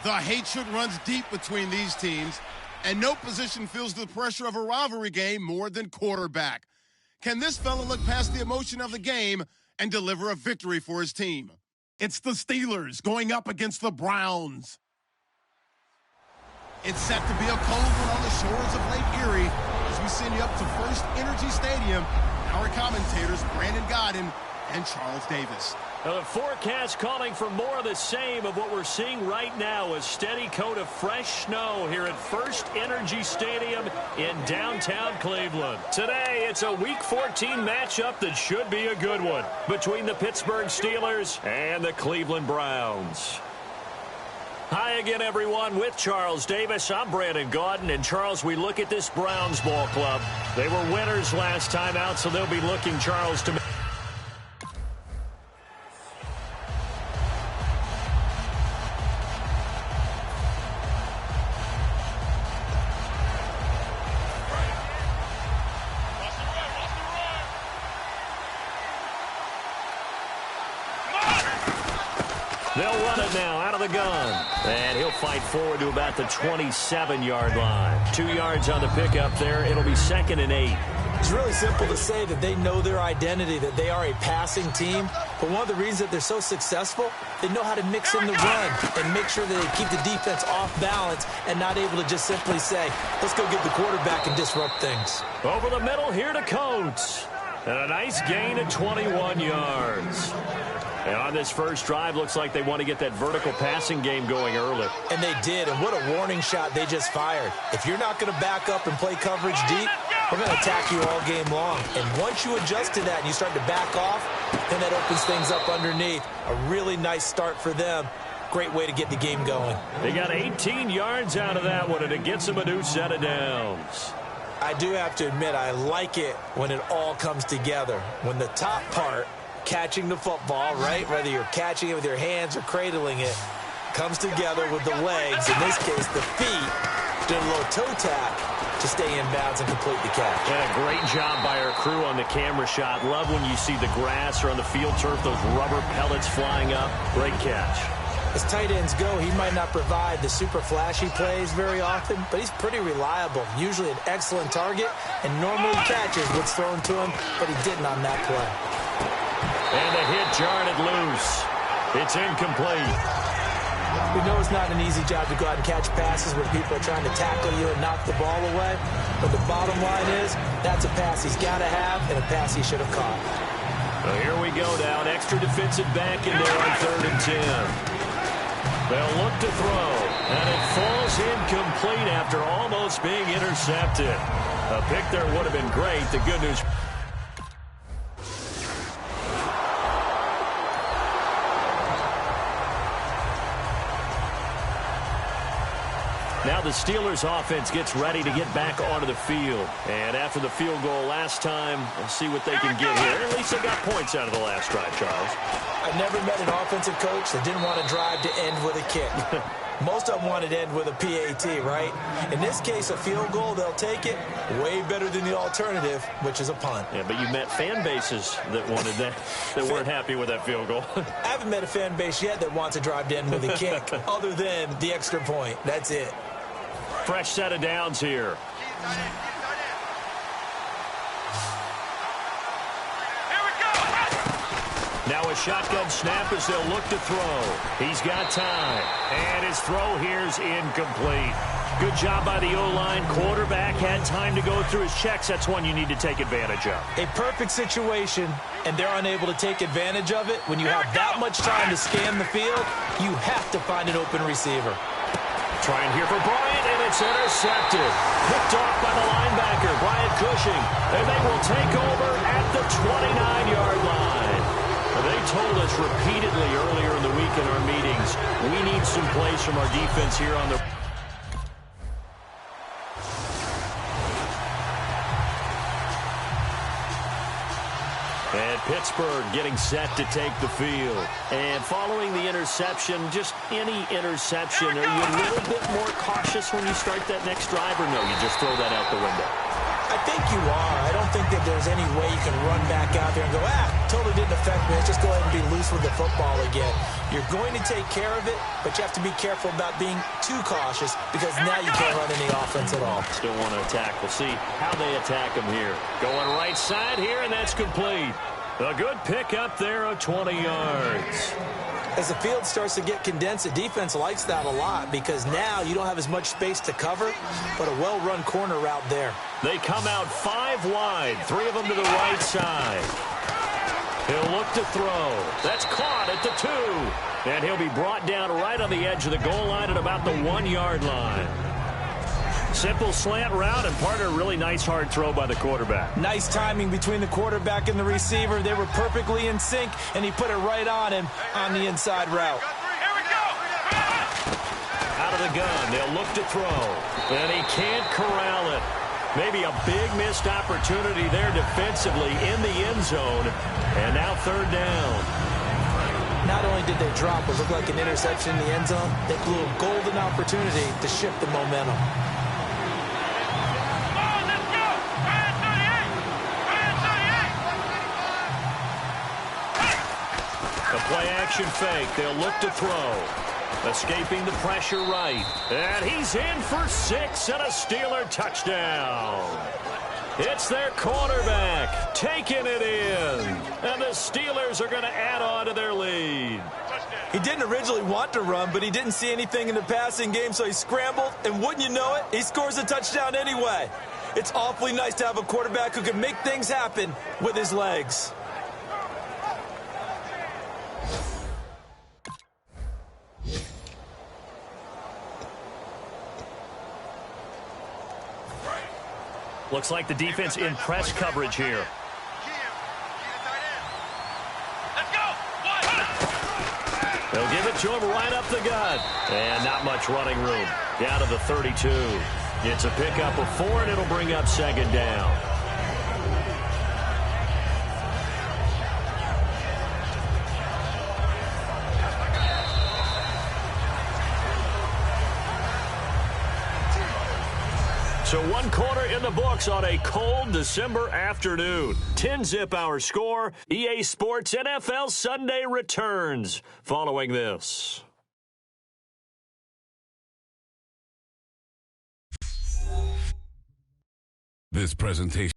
The hatred runs deep between these teams, and no position feels the pressure of a rivalry game more than quarterback. Can this fella look past the emotion of the game and deliver a victory for his team? It's the Steelers going up against the Browns. It's set to be a cold one on the shores of Lake Erie as we send you up to First Energy Stadium. Our commentators, Brandon Godden and Charles Davis. The forecast calling for more of the same of what we're seeing right now, a steady coat of fresh snow here at First Energy Stadium in downtown Cleveland. Today, it's a Week 14 matchup that should be a good one between the Pittsburgh Steelers and the Cleveland Browns. Hi again, everyone. With Charles Davis, I'm Brandon Gaudin. And, Charles, we look at this Browns ball club. They were winners last time out, so they'll be looking, Charles, to... They'll run it now out of the gun. And he'll fight forward to about the 27-yard line. 2 yards on the pickup there. It'll be 2nd and 8. It's really simple to say that they know their identity, that they are a passing team. But one of the reasons that they're so successful, they know how to mix in the run and make sure that they keep the defense off balance and not able to just simply say, let's go get the quarterback and disrupt things. Over the middle here to Coates. And a nice gain of 21 yards. And on this first drive, looks like they want to get that vertical passing game going early. And they did, and what a warning shot they just fired. If you're not going to back up and play coverage deep, we're going to attack you all game long. And once you adjust to that and you start to back off, then that opens things up underneath. A really nice start for them. Great way to get the game going. They got 18 yards out of that one, and it gets them a new set of downs. I do have to admit, I like it when it all comes together. When the top part, catching the football, right, whether you're catching it with your hands or cradling it, comes together with the legs, in this case the feet, did a little toe tap to stay in bounds and complete the catch. And a great job by our crew on the camera shot. Love when you see the grass or on the field turf, those rubber pellets flying up. Great catch. As tight ends go, he might not provide the super flashy plays very often, but he's pretty reliable. Usually an excellent target, and normally catches what's thrown to him, but he didn't on that play. And the hit jarred it loose. It's incomplete. We know it's not an easy job to go out and catch passes when people are trying to tackle you and knock the ball away, but the bottom line is that's a pass he's got to have and a pass he should have caught. Well, here we go now. An extra defensive back in there on 3rd and 10. They'll look to throw, and it falls incomplete after almost being intercepted. A pick there would have been great. The good news... Now the Steelers offense gets ready to get back onto the field. And after the field goal last time, we'll see what they can get here. At least they got points out of the last drive, Charles. I never met an offensive coach that didn't want to drive to end with a kick. Most of them wanted to end with a PAT, right? In this case, a field goal, they'll take it. Way better than the alternative, which is a punt. Yeah, but you met fan bases that wanted that, that weren't happy with that field goal. I haven't met a fan base yet that wants to drive to end with a kick, other than the extra point. That's it. Fresh set of downs here. Now a shotgun snap as they'll look to throw. He's got time. And his throw here's incomplete. Good job by the O-line. Quarterback had time to go through his checks. That's one you need to take advantage of. A perfect situation, and they're unable to take advantage of it. When you have that much time to scan the field, you have to find an open receiver. Trying here for Bryant, and it's intercepted. Picked off by the linebacker, Bryant Cushing. And they will take over at the 29-yard line. They told us repeatedly earlier in the week in our meetings, we need some plays from our defense here on the... And Pittsburgh getting set to take the field. And following the interception, just any interception, are you a little bit more cautious when you start that next drive, or no, you just throw that out the window? I think you are. I don't think that there's any way you can run back out there and go, totally didn't affect me. Let's just go ahead and be loose with the football again. You're going to take care of it, but you have to be careful about being too cautious because now you can't run any offense at all. Still want to attack. We'll see how they attack him here. Going right side here, and that's complete. A good pick up there of 20 yards. As the field starts to get condensed, the defense likes that a lot because now you don't have as much space to cover, but a well-run corner route there. They come out 5 wide, 3 of them to the right side. He'll look to throw. That's caught at the 2. And he'll be brought down right on the edge of the goal line at about the 1-yard line. Simple slant route and part of a really nice hard throw by the quarterback. Nice timing between the quarterback and the receiver. They were perfectly in sync, and he put it right on him on the inside route. Out of the gun, they'll look to throw. And he can't corral it. Maybe a big missed opportunity there defensively in the end zone. And now 3rd down. Not only did they drop what looked like an interception in the end zone, they blew a golden opportunity to shift the momentum. The play-action fake. They'll look to throw. Escaping the pressure right. And he's in for 6 and a Steeler touchdown. It's their quarterback taking it in. And the Steelers are going to add on to their lead. He didn't originally want to run, but he didn't see anything in the passing game, so he scrambled. And wouldn't you know it, he scores a touchdown anyway. It's awfully nice to have a quarterback who can make things happen with his legs. Looks like the defense in press coverage here. They'll give it to him right up the gut. And not much running room. Down to the 32. It's a pickup of 4, and it'll bring up 2nd down. So 1 quarter in the books on a cold December afternoon. 10-zip our score. EA Sports NFL Sunday returns following this. This presentation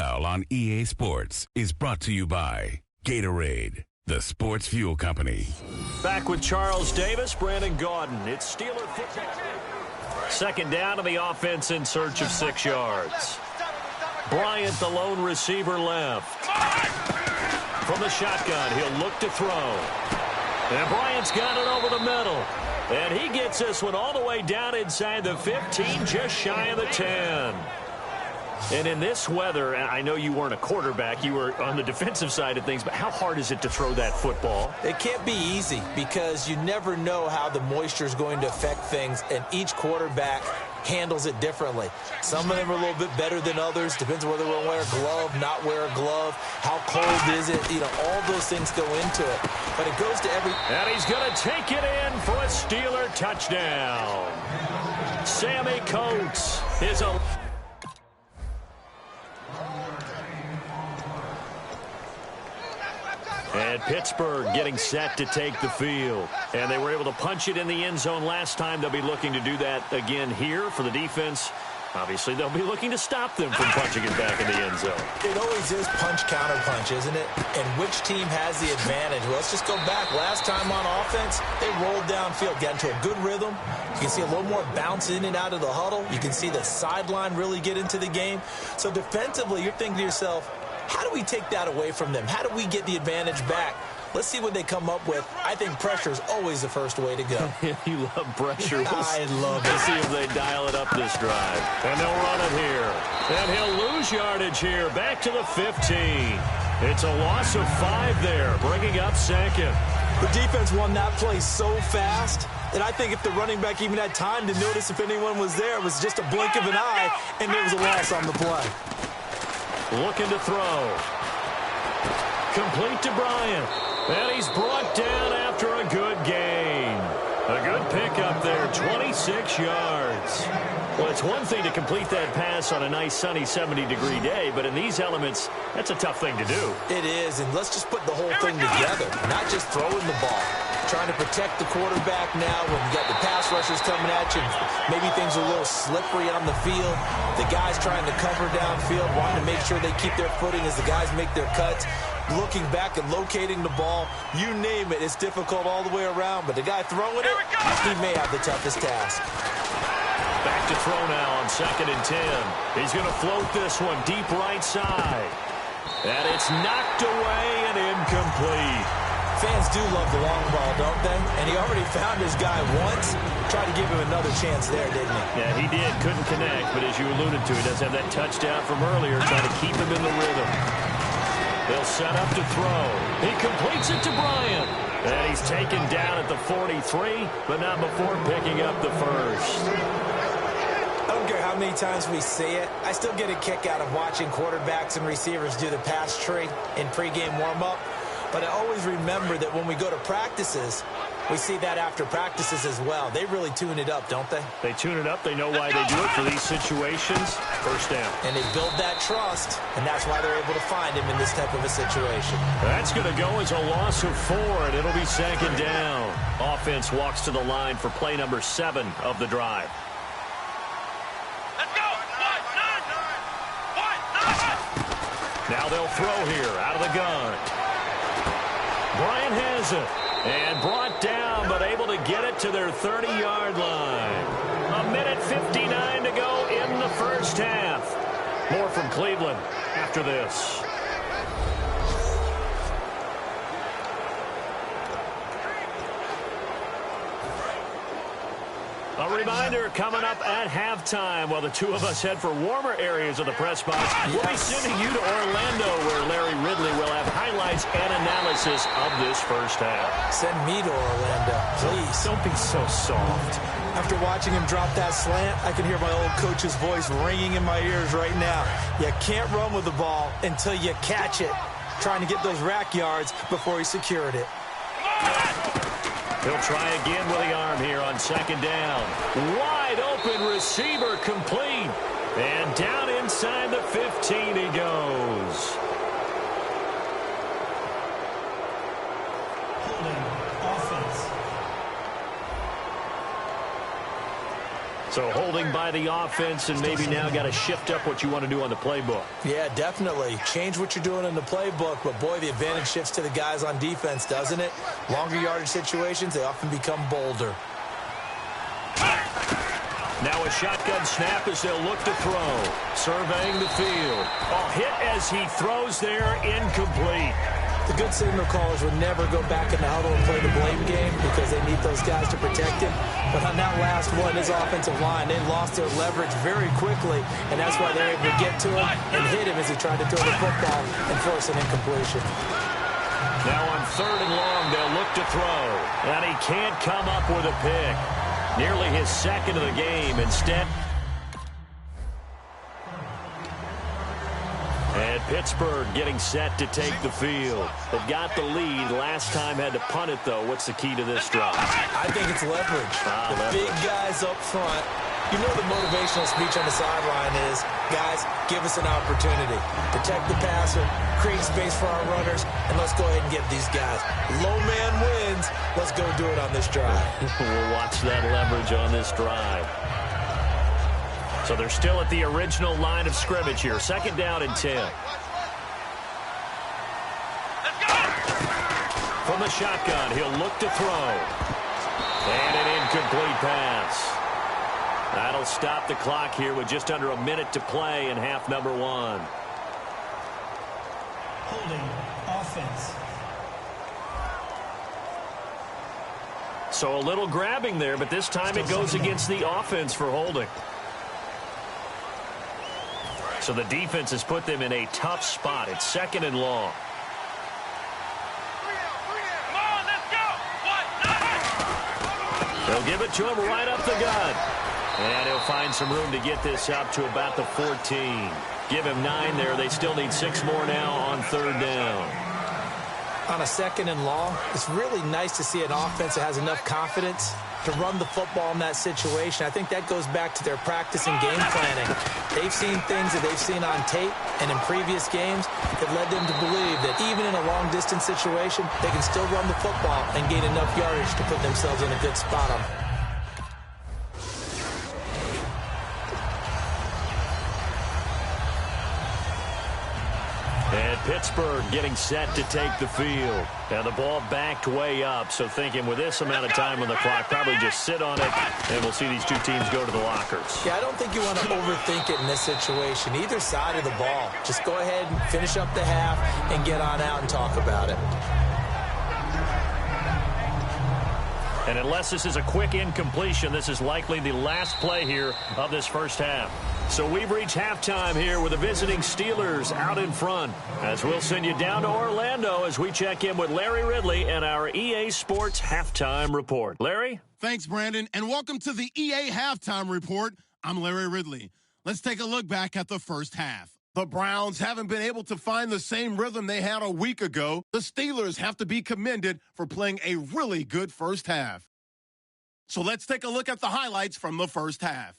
on EA Sports is brought to you by Gatorade, the sports fuel company. Back with Charles Davis, Brandon Gaudin. It's Steeler football. 2nd down, and the offense in search of 6 yards. Bryant, the lone receiver, left. From the shotgun, he'll look to throw. And Bryant's got it over the middle. And he gets this one all the way down inside the 15, just shy of the 10. And in this weather, I know you weren't a quarterback, you were on the defensive side of things, but how hard is it to throw that football? It can't be easy because you never know how the moisture is going to affect things, and each quarterback handles it differently. Some of them are a little bit better than others. Depends on whether we'll wear a glove, not wear a glove, how cold is it. You know, all those things go into it. But it goes to every... And he's going to take it in for a Steeler touchdown. Sammy Coates is a... And Pittsburgh getting set to take the field. And they were able to punch it in the end zone last time. They'll be looking to do that again here for the defense. Obviously, they'll be looking to stop them from punching it back in the end zone. It always is punch-counter-punch, isn't it? And which team has the advantage? Well, let's just go back. Last time on offense, they rolled downfield, got into a good rhythm. You can see a little more bounce in and out of the huddle. You can see the sideline really get into the game. So defensively, you're thinking to yourself, how do we take that away from them? How do we get the advantage back? Let's see what they come up with. I think pressure is always the first way to go. You love pressure. I love it. Let's see if they dial it up this drive. And they'll run it here. And he'll lose yardage here. Back to the 15. It's a loss of 5 there, bringing up 2nd. The defense won that play so fast that I think if the running back even had time to notice if anyone was there, it was just a blink of an eye, and there was a loss on the play. Looking to throw. Complete to Bryant. And he's brought down after a good gain. A good pickup there, 26 yards. Well, it's one thing to complete that pass on a nice sunny 70-degree day, but in these elements, that's a tough thing to do. It is, and let's just put the whole thing together, not just throwing the ball. Trying to protect the quarterback now when you got the pass rushers coming at you. Maybe things are a little slippery on the field. The guys trying to cover downfield, wanting to make sure they keep their footing as the guys make their cuts. Looking back and locating the ball, you name it, it's difficult all the way around. But the guy throwing it, he may have the toughest task. Back to throw now on 2nd and 10. He's going to float this one deep right side. And it's knocked away and incomplete. Fans do love the long ball, don't they? And he already found his guy once. Tried to give him another chance there, didn't he? Yeah, he did. Couldn't connect, but as you alluded to, he does have that touchdown from earlier, trying to keep him in the rhythm. They'll set up to throw. He completes it to Bryant. And he's taken down at the 43, but not before picking up the first. I don't care how many times we see it. I still get a kick out of watching quarterbacks and receivers do the pass tree in pregame warm-up. But I always remember that when we go to practices, we see that after practices as well. They really tune it up, don't they? They tune it up. They know why they do it for these situations. First down. And they build that trust, and that's why they're able to find him in this type of a situation. That's going to go as a loss of 4, and it'll be 2nd down. Offense walks to the line for play number 7 of the drive. Let's go! Now they'll throw here out of the gun. Bryant has it. And brought down, but able to get it to their 30-yard line. 1:59 to go in the first half. More from Cleveland after this. A reminder coming up at halftime while the two of us head for warmer areas of the press box. We'll be sending you to Orlando where Larry Ridley will have highlights and analysis of this first half. Send me to Orlando, please. Don't be so soft. After watching him drop that slant, I can hear my old coach's voice ringing in my ears right now. You can't run with the ball until you catch it. Trying to get those rack yards before he secured it. He'll try again with the arm here on 2nd down. Wide open receiver complete. And down inside the 15 he goes. Holding offense. So holding by the offense, and maybe now got to shift up what you want to do on the playbook. Yeah, definitely. Change what you're doing in the playbook, but boy, the advantage shifts to the guys on defense, doesn't it? Longer yardage situations, they often become bolder. Now a shotgun snap as they'll look to throw. Surveying the field. A hit as he throws there, incomplete. The good signal callers would never go back in the huddle and play the blame game because they need those guys to protect him. But on that last one, his offensive line, they lost their leverage very quickly, and that's why they're able to get to him and hit him as he tried to throw the football and force an incompletion. Now on 3rd and long, they'll look to throw. And he can't come up with a pick. Nearly his 2nd of the game. Instead, and Pittsburgh getting set to take the field. They've got the lead. Last time had to punt it, though. What's the key to this drive? I think it's leverage. The leverage. big guys up front. You know the motivational speech on the sideline is, guys, give us an opportunity. Protect the passer, create space for our runners, and let's go ahead and get these guys. Low man wins. Let's go do it on this drive. We'll watch that leverage on this drive. So they're still at the original line of scrimmage here. 2nd down and 10. From the shotgun, he'll look to throw. And an incomplete pass. That'll stop the clock here with just under a minute to play in half number 1. Holding offense. So a little grabbing there, but this time it goes against the offense for holding. So the defense has put them in a tough spot. It's 2nd and long. They'll give it to him right up the gut. And he'll find some room to get this up to about the 14. Give him 9 there. They still need 6 more now on 3rd down. On a 2nd and long, it's really nice to see an offense that has enough confidence to run the football in that situation. I think that goes back to their practice and game planning. They've seen things that they've seen on tape and in previous games that led them to believe that even in a long-distance situation, they can still run the football and gain enough yardage to put themselves in a good spot on. And Pittsburgh getting set to take the field. And the ball backed way up, so thinking with this amount of time on the clock, probably just sit on it, and we'll see these two teams go to the lockers. Yeah, I don't think you want to overthink it in this situation. Either side of the ball. Just go ahead and finish up the half and get on out and talk about it. And unless this is a quick incompletion, this is likely the last play here of this first half. So we've reached halftime here with the visiting Steelers out in front. As we'll send you down to Orlando as we check in with Larry Ridley and our EA Sports Halftime Report. Larry? Thanks, Brandon, and welcome to the EA Halftime Report. I'm Larry Ridley. Let's take a look back at the first half. The Browns haven't been able to find the same rhythm they had a week ago. The Steelers have to be commended for playing a really good first half. So let's take a look at the highlights from the first half.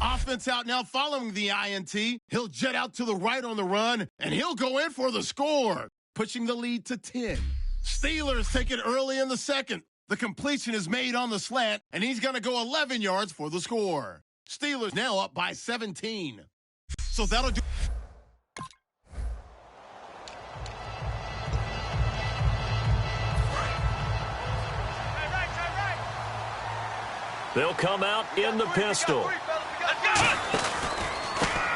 Offense out now following the INT. He'll jet out to the right on the run, and he'll go in for the score, pushing the lead to 10. Steelers take it early in the second. The completion is made on the slant, and he's going to go 11 yards for the score. Steelers now up by 17. So that'll do. They'll come out in the pistol.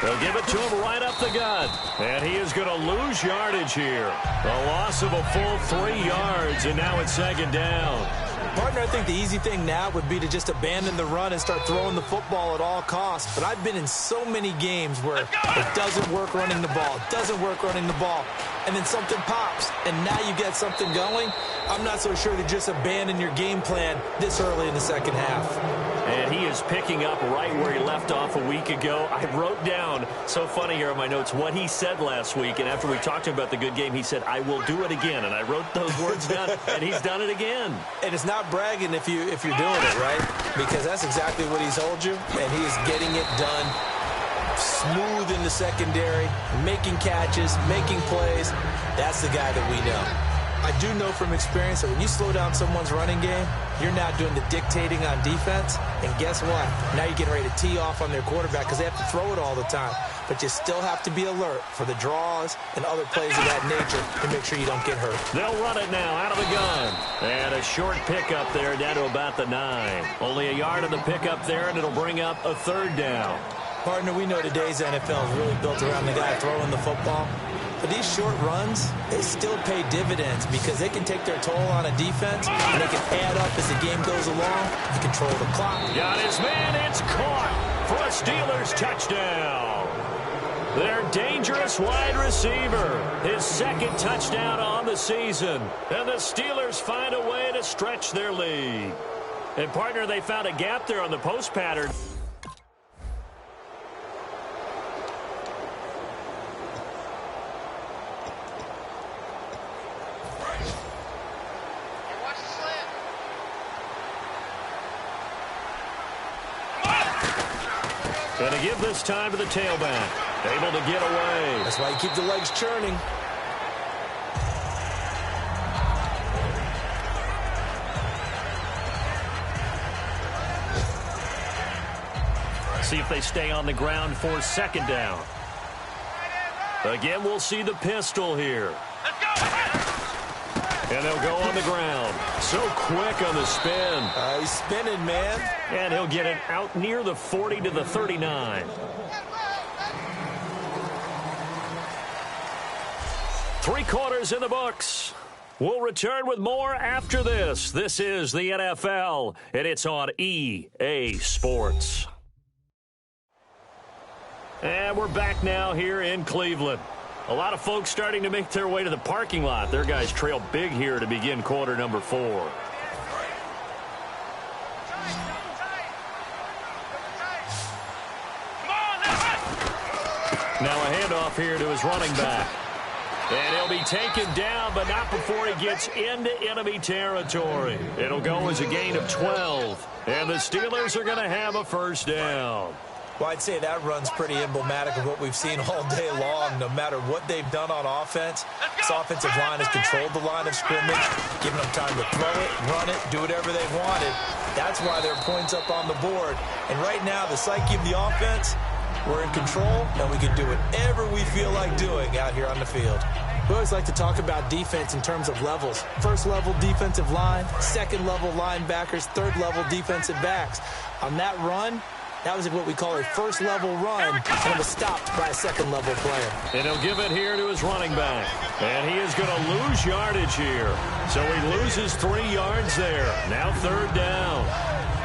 They'll give it to him right up the gut. And he is going to lose yardage here. A loss of a full 3 yards, and now it's second down. Partner, I think the easy thing now would be to just abandon the run and start throwing the football at all costs. But I've been in so many games where it doesn't work running the ball. It doesn't work running the ball. And then something pops, and now you get something going. I'm not so sure to just abandon your game plan this early in the second half. And he is picking up right where he left off a week ago. I wrote down, so funny here in my notes, what he said last week. And after we talked to him about the good game, he said, I will do it again. And I wrote those words down, and he's done it again. And it's not bragging if you're doing it, right? Because that's exactly what he's told you, and he is getting it done. Smooth in the secondary, making catches, making plays. That's the guy that we know. I do know from experience that when you slow down someone's running game, you're now doing the dictating on defense. And guess what? Now you're getting ready to tee off on their quarterback because they have to throw it all the time. But you still have to be alert for the draws and other plays of that nature to make sure you don't get hurt. They'll run it now out of the gun. And a short pickup there down to about the 9. Only a yard of the pickup there, and it'll bring up a third down. Partner, we know today's NFL is really built around the guy throwing the football. But these short runs, they still pay dividends because they can take their toll on a defense, and they can add up as the game goes along. You control the clock. Got his man. It's caught for a Steelers touchdown. Their dangerous wide receiver. His second touchdown on the season. And the Steelers find a way to stretch their lead. And, partner, they found a gap there on the post pattern. Going to give this time to the tailback. Able to get away. That's why you keep the legs churning. See if they stay on the ground for second down. Again, we'll see the pistol here. And they'll go on the ground. So quick on the spin. He's spinning, man. And he'll get it out near the 40 to the 39. Three quarters in the books. We'll return with more after this. This is the NFL, and it's on EA Sports. And we're back now here in Cleveland. A lot of folks starting to make their way to the parking lot. Their guys trail big here to begin quarter number 4. Now a handoff here to his running back. And he'll be taken down, but not before he gets into enemy territory. It'll go as a gain of 12. And the Steelers are going to have a first down. Well, I'd say that run's pretty emblematic of what we've seen all day long. No matter what they've done on offense, this offensive line has controlled the line of scrimmage, giving them time to throw it, run it, do whatever they wanted. That's why there are points up on the board. And right now, the psyche of the offense, we're in control, and we can do whatever we feel like doing out here on the field. We always like to talk about defense in terms of levels. First level defensive line, second level linebackers, third level defensive backs. On that run, that was what we call a first level run, and it was stopped by a second level player. And he'll give it here to his running back. And he is going to lose yardage here. So he loses 3 yards there. Now third down.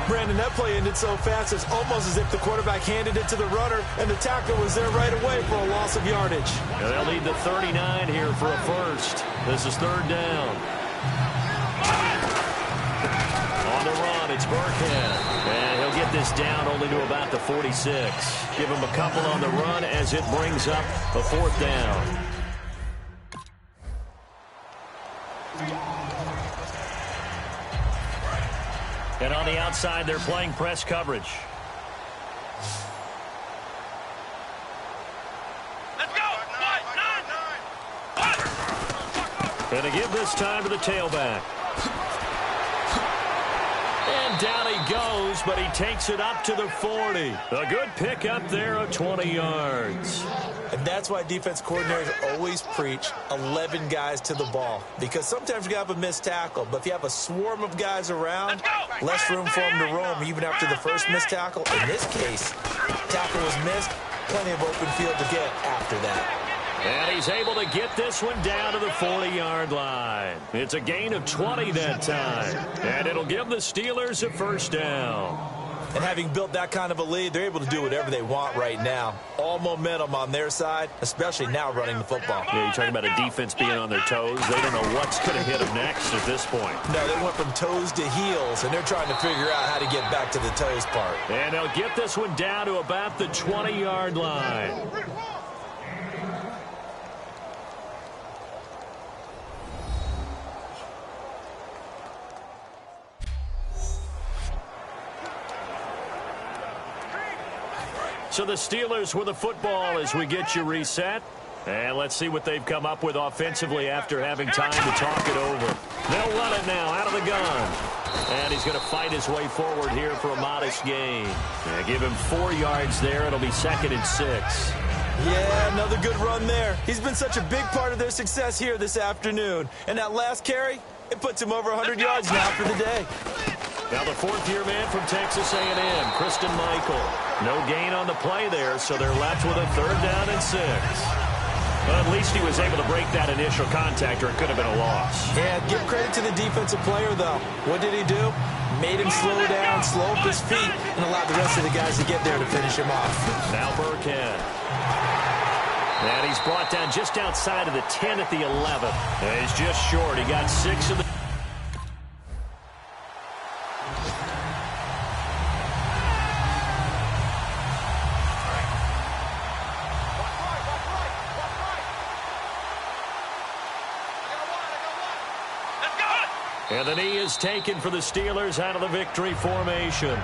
Brandon, that play ended so fast, it's almost as if the quarterback handed it to the runner, and the tackle was there right away for a loss of yardage. And they'll lead the 39 here for a first. This is third down. On the run, it's Burkhead. And he'll get this down only to about the 46. Give him a couple on the run as it brings up a fourth down. And on the outside, they're playing press coverage. Let's go. And to give this time to the tailback. And down he goes, but he takes it up to the 40. A good pick up there of 20 yards. And that's why defense coordinators always preach 11 guys to the ball. Because sometimes you have a missed tackle, but if you have a swarm of guys around, less room for them to roam even after the first missed tackle. In this case, tackle was missed, plenty of open field to get after that. And he's able to get this one down to the 40-yard line. It's a gain of 20 that time. And it'll give the Steelers a first down. And having built that kind of a lead, they're able to do whatever they want right now. All momentum on their side, especially now running the football. Yeah, you're talking about a defense being on their toes. They don't know what's going to hit them next at this point. No, they went from toes to heels, and they're trying to figure out how to get back to the toes part. And they'll get this one down to about the 20-yard line. So the Steelers with the football as we get you reset. And let's see what they've come up with offensively after having time to talk it over. They'll run it now out of the gun. And he's going to fight his way forward here for a modest gain. And give him 4 yards there. It'll be 2nd and 6. Yeah, another good run there. He's been such a big part of their success here this afternoon. And that last carry, it puts him over 100 yards now for the day. Now the 4th-year man from Texas A&M, Christian Michael. No gain on the play there, so they're left with a 3rd down and 6. But at least he was able to break that initial contact, or it could have been a loss. Yeah, give credit to the defensive player, though. What did he do? Made him slow down, slow up his feet, and allowed the rest of the guys to get there to finish him off. Now Burkhead. And he's brought down just outside of the 10 at the 11. And he's just short. He got 6 of the... And the knee is taken for the Steelers out of the victory formation.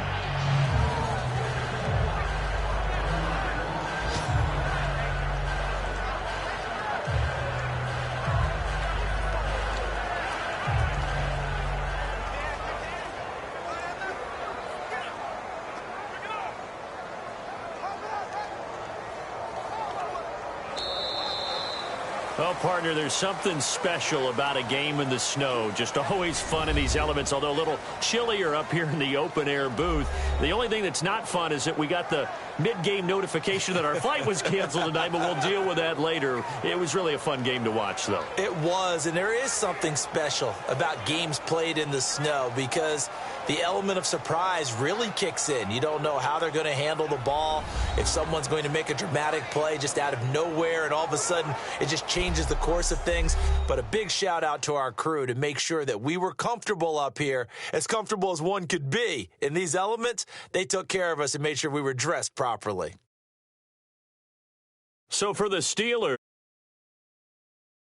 Well, partner, there's something special about a game in the snow. Just always fun in these elements, although a little chillier up here in the open-air booth. The only thing that's not fun is that we got the mid-game notification that our flight was canceled tonight, but we'll deal with that later. It was really a fun game to watch, though. It was, and there is something special about games played in the snow because the element of surprise really kicks in. You don't know how they're going to handle the ball, if someone's going to make a dramatic play just out of nowhere, and all of a sudden it just changes the course of things. But a big shout out to our crew to make sure that we were comfortable up here, as comfortable as one could be. In these elements, they took care of us and made sure we were dressed properly. So for the Steelers,